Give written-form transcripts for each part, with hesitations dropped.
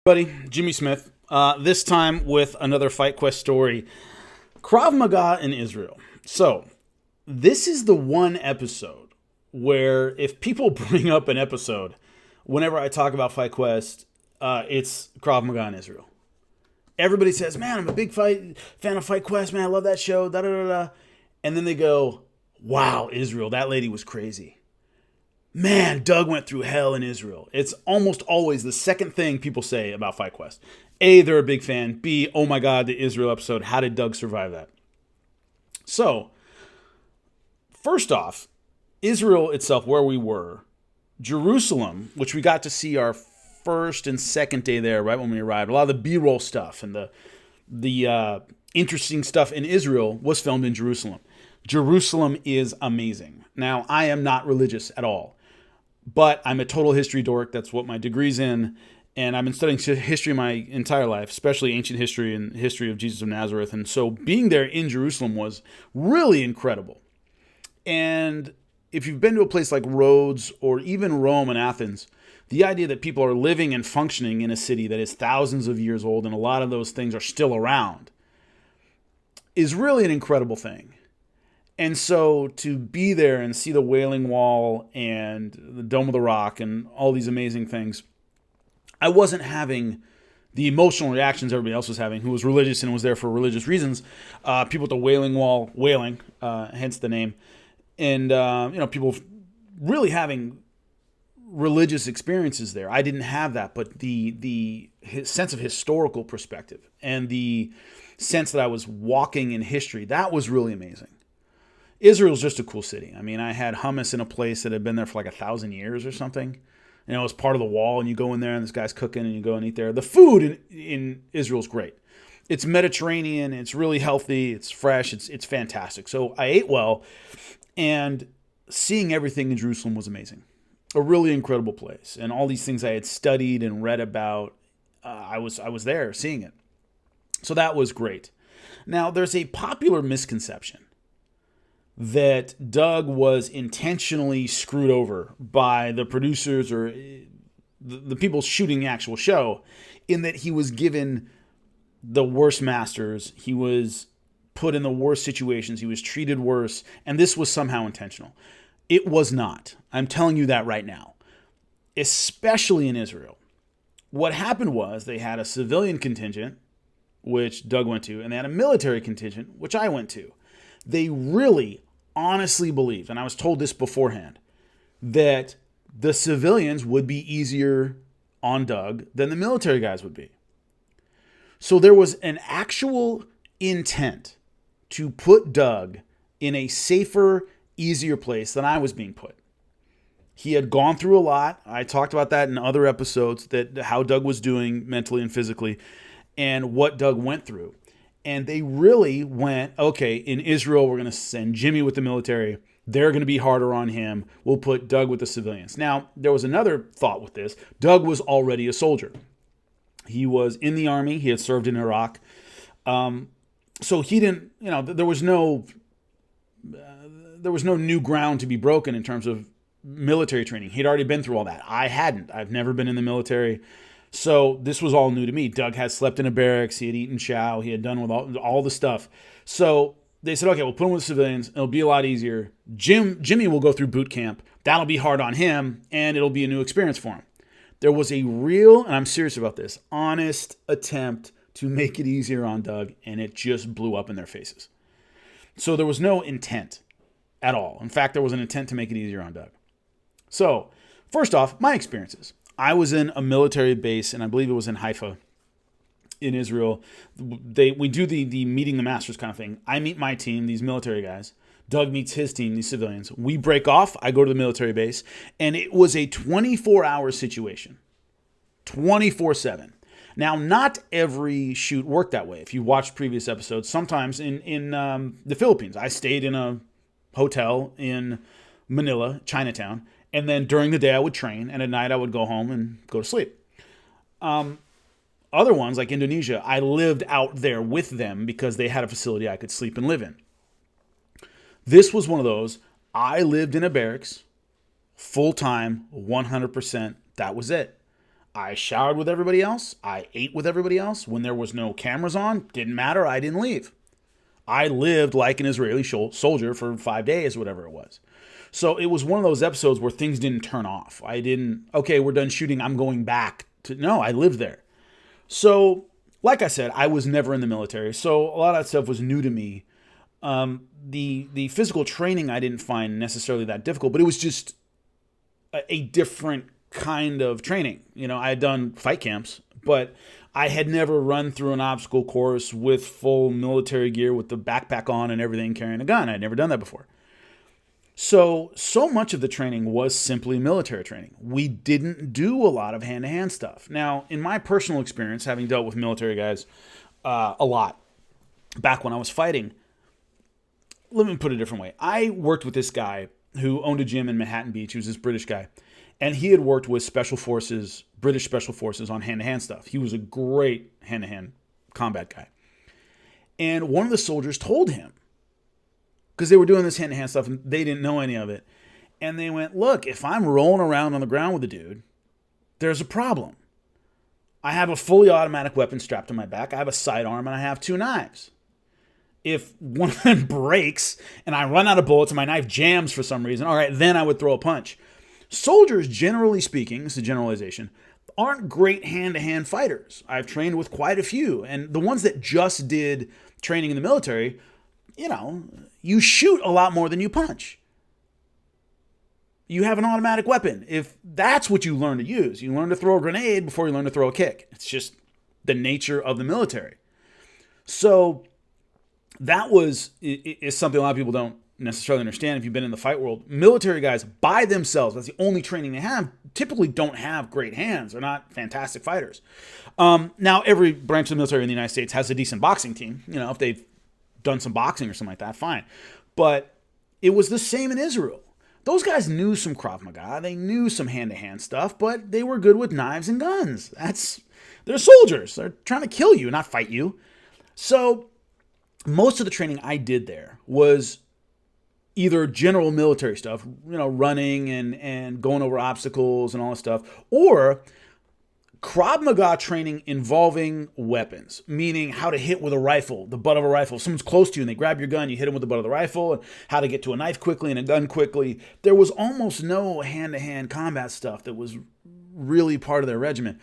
Buddy, Jimmy Smith, this time with another Fight Quest story, Krav Maga in Israel. So, this is the one episode where if people bring up an episode, whenever I talk about Fight Quest, it's Krav Maga in Israel. Everybody says, man, I'm a big fan of Fight Quest, man, I love that show, da-da-da-da. And then they go, wow, Israel, that lady was crazy. Man, Doug went through hell in Israel. It's almost always the second thing people say about Fight Quest. A, they're a big fan. B, oh my God, the Israel episode. How did Doug survive that? So, first off, Israel itself, where we were, Jerusalem, which we got to see our first and second day there, right when we arrived. A lot of the B-roll stuff and the interesting stuff in Israel was filmed in Jerusalem. Jerusalem is amazing. Now, I am not religious at all, but I'm a total history dork. That's what my degree's in. And I've been studying history my entire life, especially ancient history and history of Jesus of Nazareth. And so being there in Jerusalem was really incredible. And if you've been to a place like Rhodes or even Rome and Athens, the idea that people are living and functioning in a city that is thousands of years old and a lot of those things are still around is really an incredible thing. And so to be there and see the Wailing Wall and the Dome of the Rock and all these amazing things, I wasn't having the emotional reactions everybody else was having, who was religious and was there for religious reasons. People at the Wailing Wall, wailing, hence the name, and people really having religious experiences there. I didn't have that, but the sense of historical perspective and the sense that I was walking in history, that was really amazing. Israel's just a cool city. I mean, I had hummus in a place that had been there for like 1,000 years or something. You know, it was part of the wall, and you go in there, and this guy's cooking, and you go and eat there. The food in Israel's great. It's Mediterranean. It's really healthy. It's fresh. It's fantastic. So I ate well, and seeing everything in Jerusalem was amazing. A really incredible place, and all these things I had studied and read about, I was there seeing it. So that was great. Now, there's a popular misconception that Doug was intentionally screwed over by the producers or the people shooting the actual show, in that he was given the worst masters, he was put in the worst situations, he was treated worse, and this was somehow intentional. It was not. I'm telling you that right now. Especially in Israel. What happened was they had a civilian contingent, which Doug went to, and they had a military contingent, which I went to. They really honestly believed, and I was told this beforehand, that the civilians would be easier on Doug than the military guys would be. So there was an actual intent to put Doug in a safer, easier place than I was being put. He had gone through a lot. I talked about that in other episodes, that how Doug was doing mentally and physically and what Doug went through. And they really went, okay, in Israel, we're going to send Jimmy with the military. They're going to be harder on him. We'll put Doug with the civilians. Now, there was another thought with this. Doug was already a soldier. He was in the army. He had served in Iraq. So he didn't, there was no new ground to be broken in terms of military training. He'd already been through all that. I hadn't. I've never been in the military. So this was all new to me. Doug had slept in a barracks. He had eaten chow. He had done with all the stuff. So they said, okay, we'll put him with the civilians. It'll be a lot easier. Jimmy will go through boot camp. That'll be hard on him, and it'll be a new experience for him. There was a real, and I'm serious about this, honest attempt to make it easier on Doug, and it just blew up in their faces. So there was no intent at all. In fact, there was an intent to make it easier on Doug. So first off, my experiences. I was in a military base, and I believe it was in Haifa, in Israel. We do the meeting the masters kind of thing. I meet my team, these military guys. Doug meets his team, these civilians. We break off. I go to the military base, and it was a 24-hour situation, 24/7. Now, not every shoot worked that way. If you watched previous episodes, sometimes in the Philippines, I stayed in a hotel in Manila, Chinatown, and then during the day I would train, and at night I would go home and go to sleep. Other ones, like Indonesia, I lived out there with them because they had a facility I could sleep and live in. This was one of those, I lived in a barracks, full-time, 100%, that was it. I showered with everybody else. I ate with everybody else. When there was no cameras on, didn't matter. I didn't leave. I lived like an Israeli soldier for 5 days, whatever it was. So it was one of those episodes where things didn't turn off. I didn't, okay, we're done shooting, I'm going back to, no, I lived there. So, like I said, I was never in the military. So a lot of that stuff was new to me. The physical training I didn't find necessarily that difficult, but it was just a different kind of training. You know, I had done fight camps, but I had never run through an obstacle course with full military gear with the backpack on and everything, carrying a gun. I'd never done that before. So much of the training was simply military training. We didn't do a lot of hand-to-hand stuff. Now, in my personal experience, having dealt with military guys a lot back when I was fighting, let me put it a different way. I worked with this guy who owned a gym in Manhattan Beach. He was this British guy. And he had worked with special forces, British special forces, on hand-to-hand stuff. He was a great hand-to-hand combat guy. And one of the soldiers told him, because they were doing this hand-to-hand stuff and they didn't know any of it. And they went, look, if I'm rolling around on the ground with a dude, there's a problem. I have a fully automatic weapon strapped to my back. I have a sidearm and I have 2 knives. If one of them breaks and I run out of bullets and my knife jams for some reason, all right, then I would throw a punch. Soldiers, generally speaking, this is a generalization, aren't great hand-to-hand fighters. I've trained with quite a few. And the ones that just did training in the military, you know, you shoot a lot more than you punch. You have an automatic weapon. If that's what you learn to use, you learn to throw a grenade before you learn to throw a kick. It's just the nature of the military. So that is something a lot of people don't necessarily understand if you've been in the fight world. Military guys by themselves, that's the only training they have, typically don't have great hands. They're not fantastic fighters. Now, every branch of the military in the United States has a decent boxing team. You know, if they've done some boxing or something like that, fine. But it was the same in Israel. Those guys knew some Krav Maga. They knew some hand-to-hand stuff, but they were good with knives and guns. They're soldiers. They're trying to kill you, not fight you. So most of the training I did there was either general military stuff, you know, running and going over obstacles and all that stuff, or Krav Maga training involving weapons, meaning how to hit with a rifle, the butt of a rifle. If someone's close to you and they grab your gun, you hit them with the butt of the rifle, and how to get to a knife quickly and a gun quickly. There was almost no hand-to-hand combat stuff that was really part of their regimen.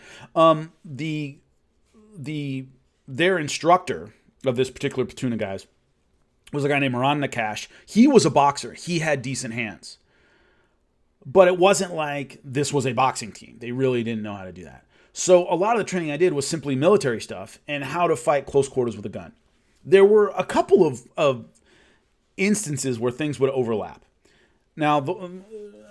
Their instructor of this particular platoon of guys was a guy named Ron Nakash. He was a boxer. He had decent hands. But it wasn't like this was a boxing team. They really didn't know how to do that. So a lot of the training I did was simply military stuff and how to fight close quarters with a gun. There were a couple of instances where things would overlap. Now,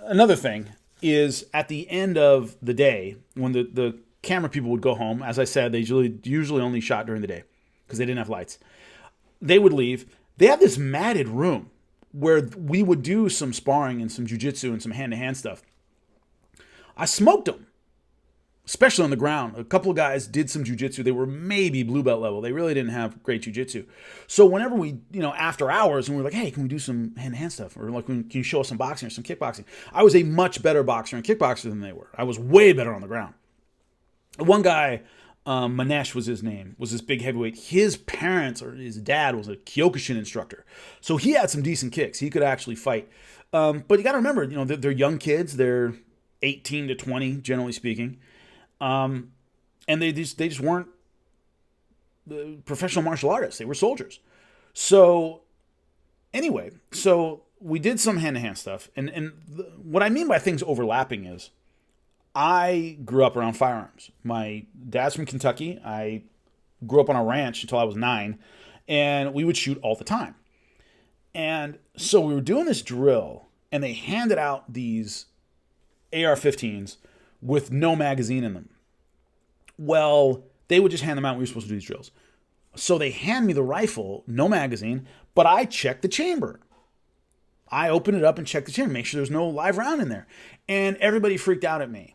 another thing is at the end of the day, when the camera people would go home, as I said, they usually only shot during the day because they didn't have lights. They would leave. They had this matted room where we would do some sparring and some jiu-jitsu and some hand-to-hand stuff. I smoked them, especially on the ground. A couple of guys did some jiu-jitsu. They were maybe blue belt level. They really didn't have great jiu-jitsu. So whenever we, after hours, and we were like, hey, can we do some hand-to-hand stuff? Or like, can you show us some boxing or some kickboxing? I was a much better boxer and kickboxer than they were. I was way better on the ground. One guy, Manesh was his name, was this big heavyweight. His parents, or his dad, was a Kyokushin instructor. So he had some decent kicks. He could actually fight. But you got to remember, they're young kids. They're 18 to 20, generally speaking. And they just weren't the professional martial artists. They were soldiers. So anyway, we did some hand-to-hand stuff. And what I mean by things overlapping is I grew up around firearms. My dad's from Kentucky. I grew up on a ranch until I was 9, and we would shoot all the time. And so we were doing this drill, and they handed out these AR-15s with no magazine in them. Well, they would just hand them out when we were supposed to do these drills. So they hand me the rifle, no magazine, but I checked the chamber. I opened it up and checked the chamber, make sure there's no live round in there. And everybody freaked out at me.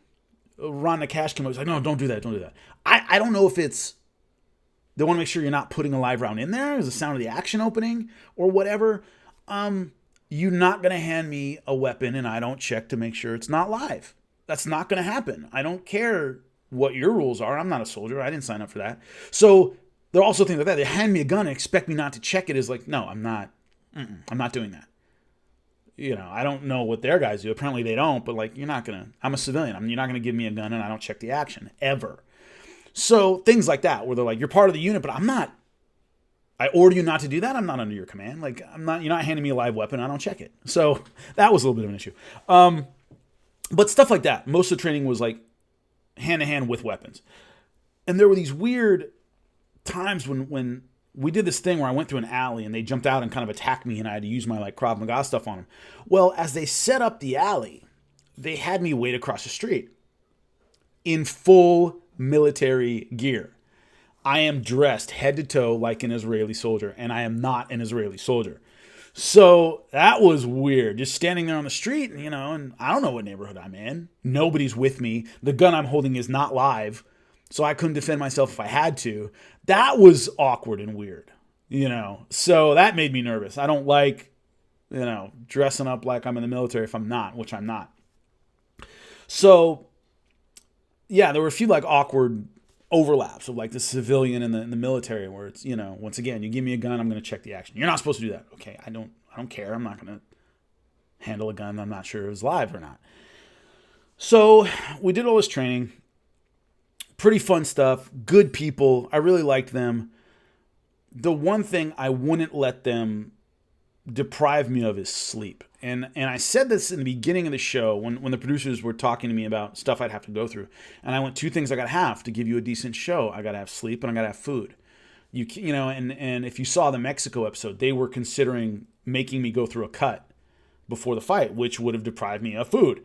Ron Nakash came up and was like, no, don't do that. I don't know if it's, they want to make sure you're not putting a live round in there. Is the sound of the action opening or whatever. You're not going to hand me a weapon and I don't check to make sure it's not live. That's not going to happen. I don't care what your rules are. I'm not a soldier. I didn't sign up for that. So there are also things like that. They hand me a gun and expect me not to check it. Is like, no, I'm not. I'm not doing that. I don't know what their guys do. Apparently they don't. But like, I'm a civilian. You're not gonna give me a gun and I don't check the action ever. So things like that, where they're like, you're part of the unit, but I'm not. I order you not to do that. I'm not under your command. Like, I'm not. You're not handing me a live weapon. I don't check it. So that was a little bit of an issue. But stuff like that. Most of the training was like hand to hand with weapons, and there were these weird times when we did this thing where I went through an alley and they jumped out and kind of attacked me, and I had to use my like Krav Maga stuff on them. Well, as they set up the alley, they had me wait across the street in full military gear. I am dressed head to toe like an Israeli soldier, and I am not an Israeli soldier. So that was weird. Just standing there on the street, and I don't know what neighborhood I'm in. Nobody's with me. The gun I'm holding is not live, so I couldn't defend myself if I had to. That was awkward and weird, So that made me nervous. I don't like, dressing up like I'm in the military if I'm not, which I'm not. So yeah, there were a few like awkward overlaps of like the civilian and the military, where it's, once again, you give me a gun, I'm going to check the action. You're not supposed to do that. Okay, I don't care. I'm not going to handle a gun I'm not sure it was live or not. So we did all this training. Pretty fun stuff. Good people. I really liked them. The one thing I wouldn't let them deprive me of is sleep. And I said this in the beginning of the show when the producers were talking to me about stuff I'd have to go through. And I went, 2 things I got to have to give you a decent show. I got to have sleep and I got to have food. And if you saw the Mexico episode, they were considering making me go through a cut before the fight, which would have deprived me of food.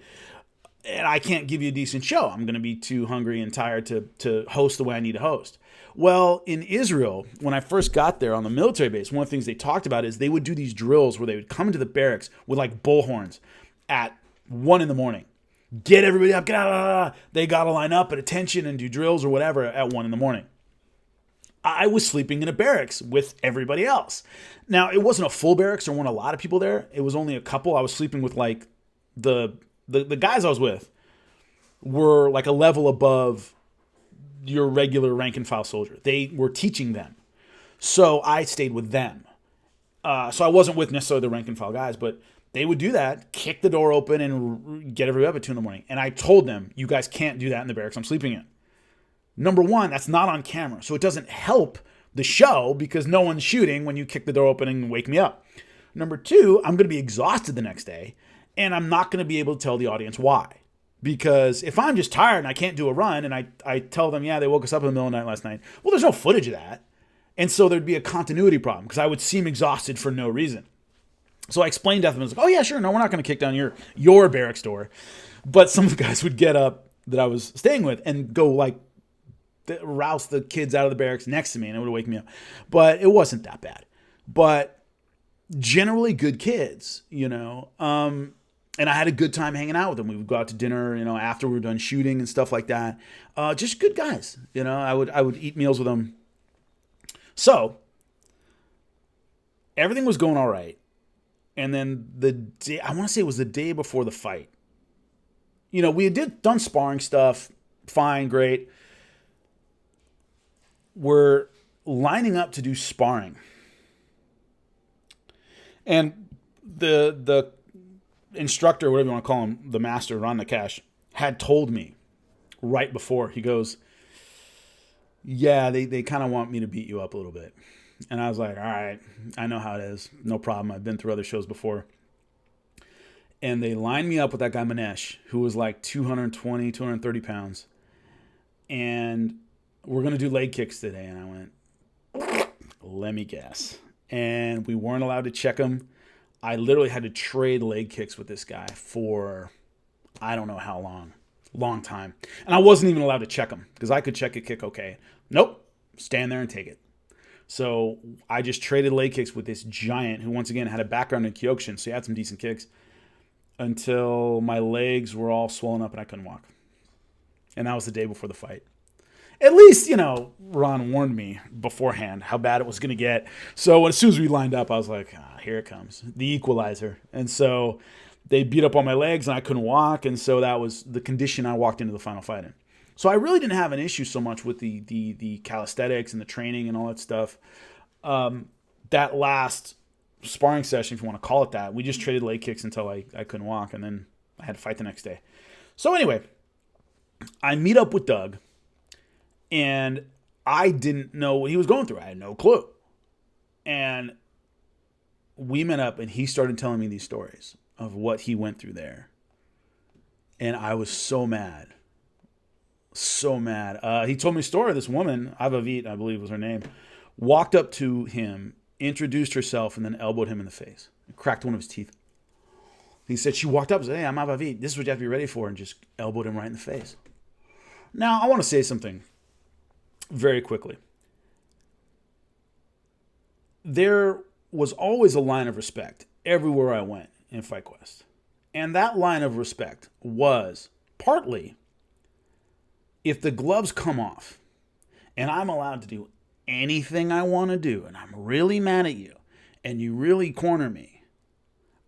And I can't give you a decent show. I'm going to be too hungry and tired to host the way I need to host. Well, in Israel, when I first got there on the military base, one of the things they talked about is they would do these drills where they would come into the barracks with like bullhorns at 1 a.m. Get everybody up, get out. They got to line up at attention and do drills or whatever at 1 a.m. I was sleeping in a barracks with everybody else. Now, it wasn't a full barracks. There weren't a lot of people there. It was only a couple. I was sleeping with like the guys I was with were like a level above your regular rank and file soldier. They were teaching them. So I stayed with them. So I wasn't with necessarily the rank and file guys, but they would do that, kick the door open and get everybody up at 2 a.m. And I told them, you guys can't do that in the barracks I'm sleeping in. Number one, that's not on camera. So it doesn't help the show because no one's shooting when you kick the door open and wake me up. Number two, I'm going to be exhausted the next day and I'm not going to be able to tell the audience why. Because if I'm just tired and I can't do a run and I tell them, yeah, they woke us up in the middle of the night last night. Well, there's no footage of that. And so there'd be a continuity problem because I would seem exhausted for no reason. So I explained to them, I was like, oh yeah, sure. No, we're not going to kick down your barracks door. But some of the guys would get up that I was staying with and go like rouse the kids out of the barracks next to me and it would wake me up. But it wasn't that bad. But generally good kids, and I had a good time hanging out with them. We would go out to dinner, after we were done shooting and stuff like that. Just good guys, I would eat meals with them. So everything was going all right. And then the day, I want to say it was the day before the fight. We had done sparring stuff. Fine, great. We're lining up to do sparring. And the instructor, whatever you want to call him, the master, Ron Nakash, had told me right before. He goes, yeah, they kind of want me to beat you up a little bit. And I was like, all right, I know how it is. No problem. I've been through other shows before. And they lined me up with that guy, Manesh, who was like 220, 230 pounds. And we're going to do leg kicks today. And I went, let me guess. And we weren't allowed to check him. I literally had to trade leg kicks with this guy for I don't know how long time. And I wasn't even allowed to check him because I could check a kick okay. Nope, stand there and take it. So I just traded leg kicks with this giant who once again had a background in Kyokushin, so he had some decent kicks until my legs were all swollen up and I couldn't walk. And that was the day before the fight. At least, Ron warned me beforehand how bad it was going to get. So as soon as we lined up, I was like, here it comes, the equalizer. And so they beat up on my legs and I couldn't walk. And so that was the condition I walked into the final fight in. So I really didn't have an issue so much with the calisthenics and the training and all that stuff. That last sparring session, if you want to call it that, we just traded leg kicks until I couldn't walk, and then I had to fight the next day. So anyway, I meet up with Doug, and I didn't know what he was going through. I had no clue. And we met up, and he started telling me these stories of what he went through there. And I was so mad. So mad. He told me a story of this woman, Avavit, I believe was her name, walked up to him, introduced herself, and then elbowed him in the face. Cracked one of his teeth. He said she walked up and said, "Hey, I'm Avavit. This is what you have to be ready for," and just elbowed him right in the face. Now, I want to say something very quickly. There was always a line of respect everywhere I went in FightQuest. And that line of respect was partly, if the gloves come off and I'm allowed to do anything I want to do and I'm really mad at you and you really corner me,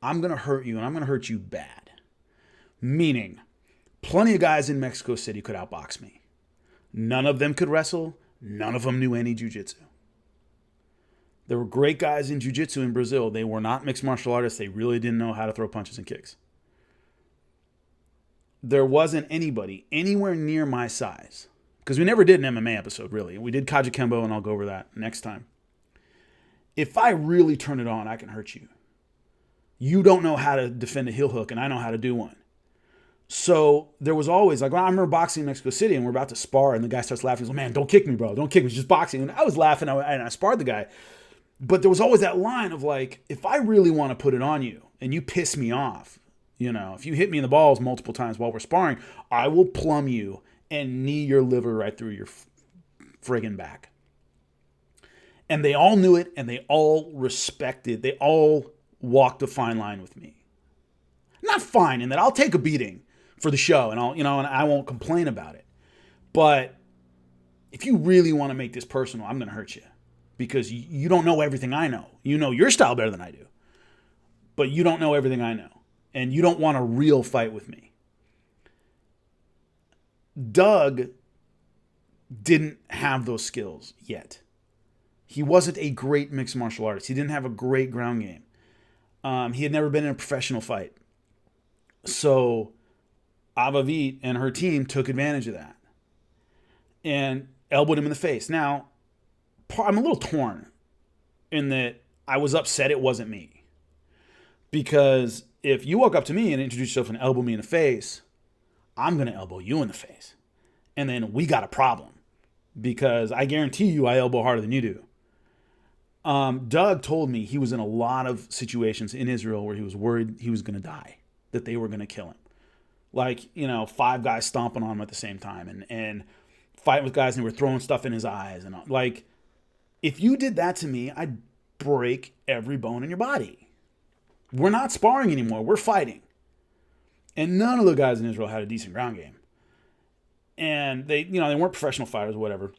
I'm going to hurt you, and I'm going to hurt you bad. Meaning, plenty of guys in Mexico City could outbox me. None of them could wrestle. None of them knew any jiu-jitsu. There were great guys in jiu-jitsu in Brazil. They were not mixed martial artists. They really didn't know how to throw punches and kicks. There wasn't anybody anywhere near my size, because we never did an MMA episode, really. We did Kajikembo, and I'll go over that next time. If I really turn it on, I can hurt you. You don't know how to defend a heel hook, and I know how to do one. So there was always, like, when I remember boxing in Mexico City, and we're about to spar, and the guy starts laughing. He's like, "Man, don't kick me, bro. Don't kick me. It's just boxing." And I was laughing, and I sparred the guy. But there was always that line of, like, if I really want to put it on you, and you piss me off, if you hit me in the balls multiple times while we're sparring, I will plumb you and knee your liver right through your friggin' back. And they all knew it, and they all respected. They all walked a fine line with me. Not fine in that I'll take a beating for the show, and and I won't complain about it. But if you really want to make this personal, I'm going to hurt you, because you don't know everything I know. You know your style better than I do, but you don't know everything I know, and you don't want a real fight with me. Doug didn't have those skills yet. He wasn't a great mixed martial artist. He didn't have a great ground game. He had never been in a professional fight. So Avavit and her team took advantage of that and elbowed him in the face. Now, I'm a little torn in that I was upset it wasn't me. Because if you walk up to me and introduce yourself and elbow me in the face, I'm going to elbow you in the face. And then we got a problem, because I guarantee you I elbow harder than you do. Doug told me he was in a lot of situations in Israel where he was worried he was going to die, that they were going to kill him. Like, 5 guys stomping on him at the same time and fighting with guys and they were throwing stuff in his eyes. And like, if you did that to me, I'd break every bone in your body. We're not sparring anymore. We're fighting. And none of the guys in Israel had a decent ground game. And they weren't professional fighters or whatever.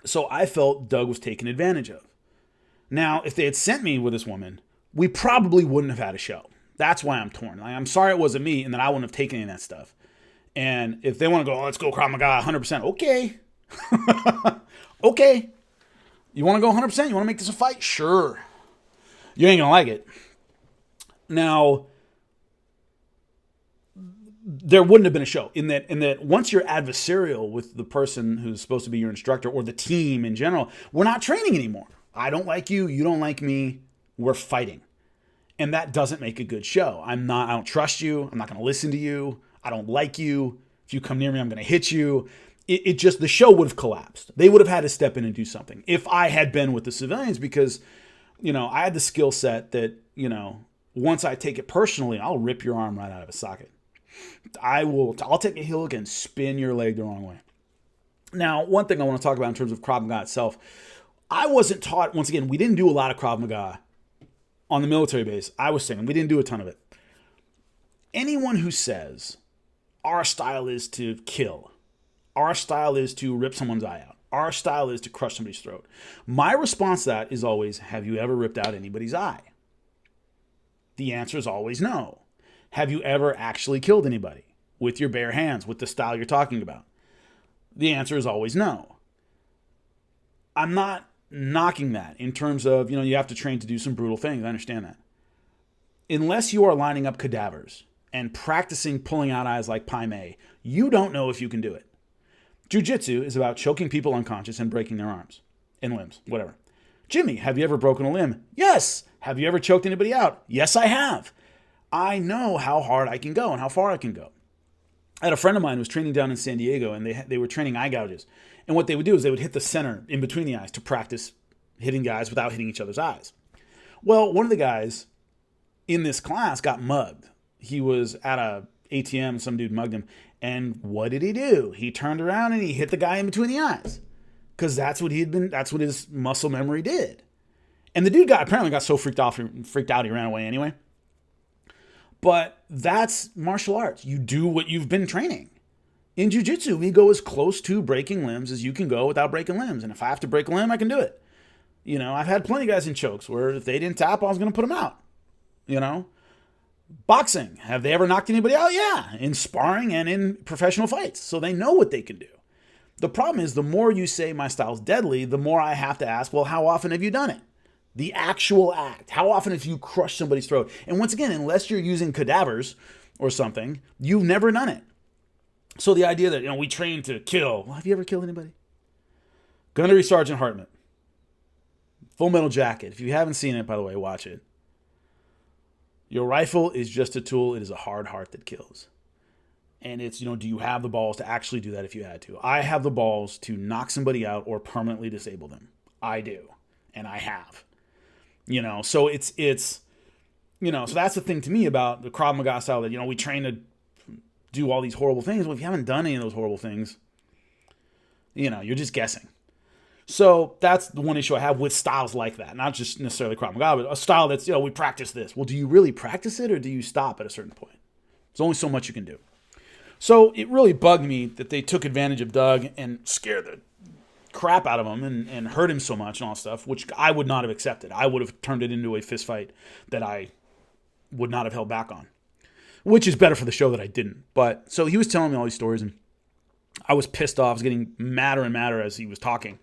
So I felt Doug was taken advantage of. Now, if they had sent me with this woman, we probably wouldn't have had a show. That's why I'm torn. Like, I'm sorry it wasn't me, and then I wouldn't have taken any of that stuff. And if they want to go, let's go Krav Maga 100%, okay. Okay. You want to go 100%? You want to make this a fight? Sure. You ain't going to like it. Now, there wouldn't have been a show in that once you're adversarial with the person who's supposed to be your instructor or the team in general, we're not training anymore. I don't like you. You don't like me. We're fighting. And that doesn't make a good show. I don't trust you. I'm not going to listen to you. I don't like you. If you come near me, I'm going to hit you. The show would have collapsed. They would have had to step in and do something if I had been with the civilians, because, I had the skill set that, once I take it personally, I'll rip your arm right out of a socket. I'll take a heel hook and spin your leg the wrong way. Now, one thing I want to talk about in terms of Krav Maga itself, I wasn't taught, once again, we didn't do a lot of Krav Maga on the military base. I was saying we didn't do a ton of it. Anyone who says our style is to kill, our style is to rip someone's eye out, our style is to crush somebody's throat, my response to that is always, have you ever ripped out anybody's eye? The answer is always no. Have you ever actually killed anybody with your bare hands, with the style you're talking about? The answer is always no. I'm not knocking that in terms of, you have to train to do some brutal things. I understand that. Unless you are lining up cadavers and practicing pulling out eyes like Pai Mei, you don't know if you can do it. Jiu-jitsu is about choking people unconscious and breaking their arms and limbs, whatever. Jimmy, have you ever broken a limb? Yes. Have you ever choked anybody out? Yes, I have. I know how hard I can go and how far I can go. I had a friend of mine who was training down in San Diego, and they were training eye gouges. And what they would do is they would hit the center in between the eyes to practice hitting guys without hitting each other's eyes. Well, one of the guys in this class got mugged. He was at a ATM and some dude mugged him. And what did he do? He turned around and he hit the guy in between the eyes. Because that's what his muscle memory did. And the dude apparently got so freaked out he ran away anyway. But that's martial arts. You do what you've been training. In jiu-jitsu, we go as close to breaking limbs as you can go without breaking limbs. And if I have to break a limb, I can do it. I've had plenty of guys in chokes where if they didn't tap, I was going to put them out. Boxing. Have they ever knocked anybody out? Yeah. In sparring and in professional fights. So they know what they can do. The problem is the more you say my style's deadly, the more I have to ask, well, how often have you done it? The actual act. How often have you crushed somebody's throat? And once again, unless you're using cadavers or something, you've never done it. So the idea that, we train to kill. Well, have you ever killed anybody? Gunnery Sergeant Hartman. Full Metal Jacket. If you haven't seen it, by the way, watch it. Your rifle is just a tool. It is a hard heart that kills. And it's, do you have the balls to actually do that if you had to? I have the balls to knock somebody out or permanently disable them. I do. And I have. So it's so that's the thing to me about the Krav Maga style that, we train to do all these horrible things. Well, if you haven't done any of those horrible things, you're just guessing. So that's the one issue I have with styles like that. Not just necessarily Krav Maga, but a style that's, we practice this. Well, do you really practice it or do you stop at a certain point? There's only so much you can do. So it really bugged me that they took advantage of Doug and scared the crap out of him and hurt him so much and all that stuff, which I would not have accepted. I would have turned it into a fist fight that I would not have held back on, which is better for the show that I didn't. But so he was telling me all these stories and I was pissed off. I was getting madder and madder as he was talking.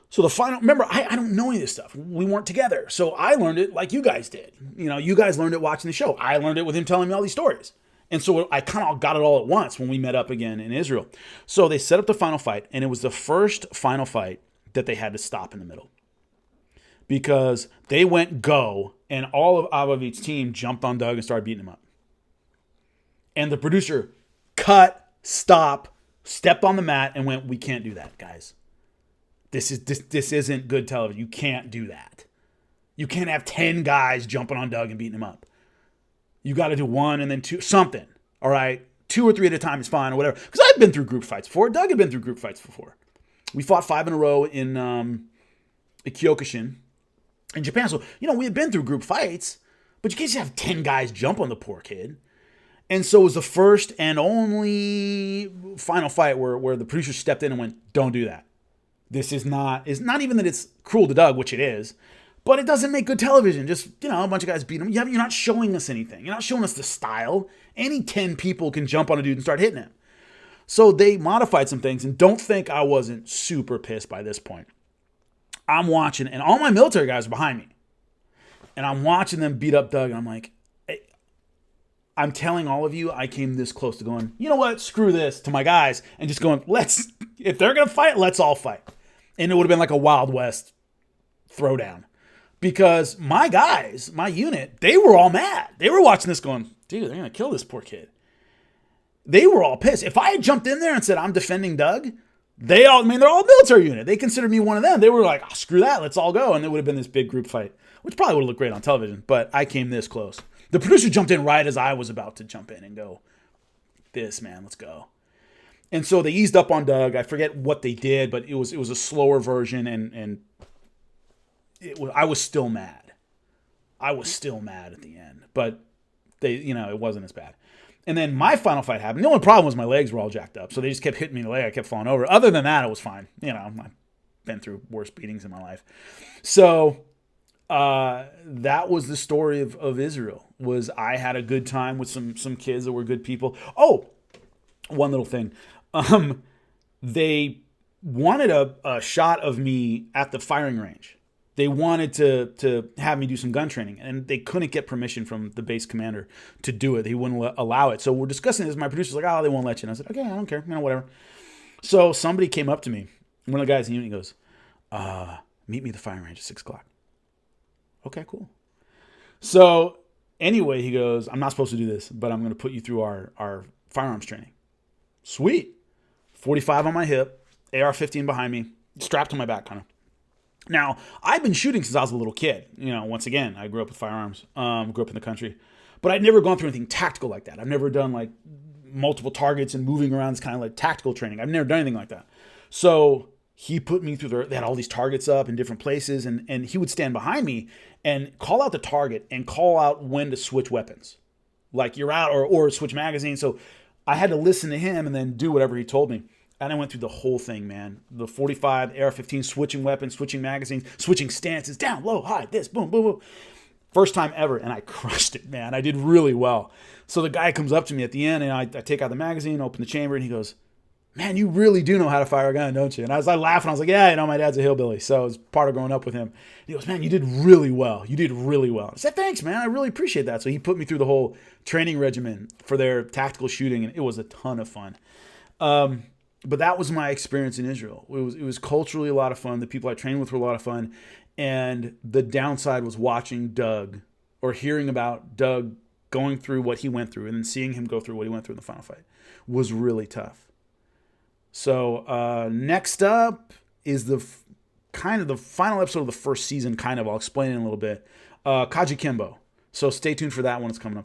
So the final, remember, I don't know any of this stuff. We weren't together. So I learned it like you guys did. You guys learned it watching the show. I learned it with him telling me all these stories. And so I kind of got it all at once when we met up again in Israel. So they set up the final fight, and it was the first final fight that they had to stop in the middle. Because they went go, and all of Avavit's team jumped on Doug and started beating him up. And the producer cut, stop, stepped on the mat, and went, "We can't do that, guys. This isn't good television. You can't do that. You can't have 10 guys jumping on Doug and beating him up. You got to do one and then two, something. All right? 2 or 3 at a time is fine or whatever." Because I've been through group fights before. Doug had been through group fights before. We fought 5 in a row in Kyokushin in Japan. So, we had been through group fights, but you can't just have 10 guys jump on the poor kid. And so it was the first and only final fight where the producer stepped in and went, "Don't do that. This is not, it's not even that it's cruel to Doug, which it is, but it doesn't make good television. Just, a bunch of guys beat him. You're not showing us anything. You're not showing us the style. Any 10 people can jump on a dude and start hitting him." So they modified some things, and don't think I wasn't super pissed by this point. I'm watching, and all my military guys are behind me. And I'm watching them beat up Doug, and I'm like, I'm telling all of you, I came this close to going, "You know what, screw this," to my guys, and just going, if they're going to fight, let's all fight. And it would have been like a Wild West throwdown. Because my guys, my unit, they were all mad. They were watching this going, "Dude, they're going to kill this poor kid." They were all pissed. If I had jumped in there and said, "I'm defending Doug," they're all a military unit. They considered me one of them. They were like, "Oh, screw that, let's all go." And it would have been this big group fight, which probably would have looked great on television, but I came this close. The producer jumped in right as I was about to jump in and go, let's go. And so they eased up on Doug. I forget what they did, but it was a slower version, and I was still mad. I was still mad at the end, but it wasn't as bad. And then my final fight happened. The only problem was my legs were all jacked up, so they just kept hitting me in the leg. I kept falling over. Other than that, it was fine. I've been through worse beatings in my life. So that was the story of Israel. Was I had a good time with some kids that were good people. Oh, one little thing. they wanted a shot of me at the firing range. They wanted to have me do some gun training, and they couldn't get permission from the base commander to do it. He wouldn't allow it. So we're discussing this. My producer's like, oh, they won't let you. And I said, okay, I don't care. Whatever. So somebody came up to me, one of the guys in the unit, goes, meet me at the firing range at 6 o'clock. Okay, cool. So anyway, he goes, I'm not supposed to do this, but I'm going to put you through our firearms training. Sweet. 45 on my hip, AR-15 behind me, strapped to my back, kind of. Now, I've been shooting since I was a little kid. Once again, I grew up with firearms, grew up in the country. But I'd never gone through anything tactical like that. I've never done like multiple targets and moving around. It's kind of like tactical training. I've never done anything like that. So he put me through they had all these targets up in different places, and he would stand behind me and call out the target and call out when to switch weapons. Like you're out or switch magazines. So I had to listen to him and then do whatever he told me. And I went through the whole thing, man. The 45, AR-15, switching weapons, switching magazines, switching stances, down, low, high, this, boom, boom, boom. First time ever, and I crushed it, man. I did really well. So the guy comes up to me at the end, and I take out the magazine, open the chamber, and he goes, man, you really do know how to fire a gun, don't you? And I was like laughing. I was like, yeah, my dad's a hillbilly. So it's part of growing up with him. And he goes, man, you did really well. You did really well. I said, thanks, man. I really appreciate that. So he put me through the whole training regimen for their tactical shooting, and it was a ton of fun. But that was my experience in Israel. It was culturally a lot of fun. The people I trained with were a lot of fun. And the downside was watching Doug or hearing about Doug going through what he went through and then seeing him go through what he went through in the final fight was really tough. So next up is the final episode of the first season, kind of. I'll explain it in a little bit. Kaji Kimbo. So stay tuned for that one. It's coming up.